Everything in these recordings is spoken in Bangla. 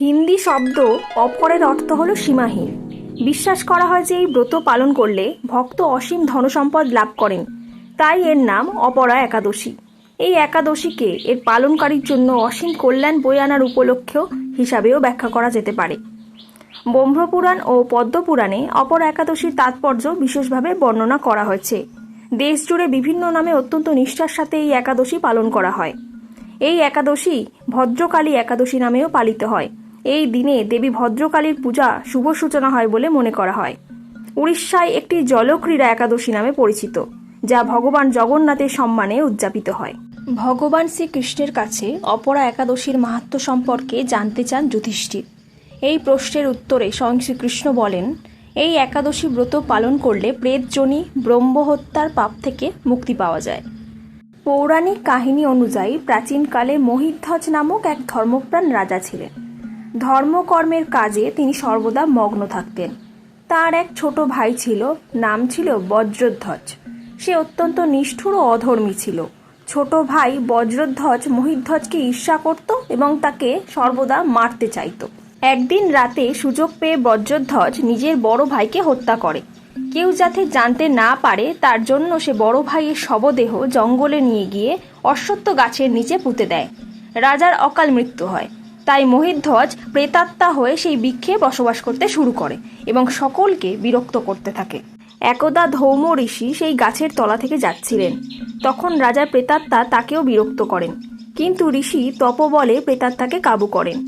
হিন্দি শব্দ অপরের অর্থ হলো সীমাহীন। বিশ্বাস করা হয় যে এই ব্রত পালন করলে ভক্ত অসীম ধনসম্পদ লাভ করেন, তাই এর নাম অপরা একাদশী। এই একাদশীকে এর পালনকারীর জন্য অসীম কল্যাণ বয়ে আনার উপলক্ষ্য হিসাবেও ব্যাখ্যা করা যেতে পারে। ব্রহ্মপুরাণ ও পদ্মপুরাণে অপরা একাদশীর তাৎপর্য বিশেষভাবে বর্ণনা করা হয়েছে। দেশ জুড়ে বিভিন্ন নামে অত্যন্ত নিষ্ঠার সাথে এই একাদশী পালন করা হয়। এই একাদশী ভদ্রকালী একাদশী নামেও পালিত হয়। এই দিনে দেবী ভদ্রকালীর পূজা শুভ সূচনা হয় বলে মনে করা হয়। উড়িষ্যায় একটি জলক্রীড়া একাদশী নামে পরিচিত, যা ভগবান জগন্নাথের সম্মানে উদযাপিত হয়। ভগবান শ্রীকৃষ্ণের কাছে অপরা একাদশীর মাহাত্ম্য সম্পর্কে জানতে চান যুধিষ্ঠির। এই প্রশ্নের উত্তরে স্বয়ং শ্রীকৃষ্ণ বলেন, এই একাদশী ব্রত পালন করলে প্রেতযোনি ব্রহ্মহত্যার পাপ থেকে মুক্তি পাওয়া যায়। পৌরাণিক কাহিনী অনুযায়ী প্রাচীনকালে মহিধ্বজ নামক এক ধর্মপ্রাণ রাজা ছিলেন। ধর্মকর্মের কাজে তিনি সর্বদা মগ্ন থাকতেন। তার এক ছোট ভাই ছিল, নাম ছিল বজ্রধ্বজ। সে অত্যন্ত নিষ্ঠুর ও অধর্মী ছিল। ছোট ভাই বজ্রধ্বজ মহিধ্বজকে ঈর্ষা করত এবং তাকে সর্বদা মারতে চাইত। একদিন রাতে সুযোগ পেয়ে বজ্রধ্বজ নিজের বড় ভাইকে হত্যা করে। কেউ যাতে জানতে না পারে তার জন্য সে বড় ভাইয়ের শবদেহ জঙ্গলে নিয়ে গিয়ে অশ্বত্থ গাছের নিচে পুঁতে দেয়। রাজার অকাল মৃত্যু হয়। তাই মহিধ্বজ প্রেতাত্মা হয়ে সেই বৃক্ষে বসবাস করতে শুরু করে এবং সকলকে বিরক্ত করতে থাকে। একদা ধৌম ঋষি সেই গাছের তলা থেকে যাচ্ছিলেন। তখন রাজার প্রেতাত্মা তাকেও বিরক্ত করেন, কিন্তু ঋষি তপবলে প্রেতাত্মাকে কাবু করেন।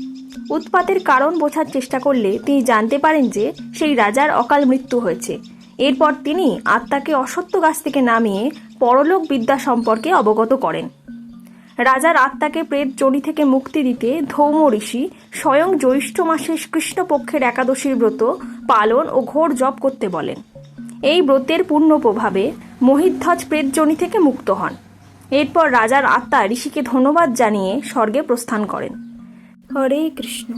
উৎপাতের কারণ বোঝার চেষ্টা করলে তিনি জানতে পারেন যে সেই রাজার অকাল মৃত্যু হয়েছে। এরপর তিনি আত্মাকে অশ্বত্থ গাছ থেকে নামিয়ে পরলোক বিদ্যা সম্পর্কে অবগত করেন। রাজার আত্মাকে প্রেত যোনি থেকে মুক্তি দিতে ধৌম ঋষি স্বয়ং জ্যৈষ্ঠ মাসের কৃষ্ণপক্ষের একাদশীর ব্রত পালন ও ঘোর জপ করতে বলেন। এই ব্রতের পূর্ণ প্রভাবে মহিধ্বজ প্রেত যোনি থেকে মুক্ত হন। এরপর রাজার আত্মা ঋষিকে ধন্যবাদ জানিয়ে স্বর্গে প্রস্থান করেন। হরে কৃষ্ণ।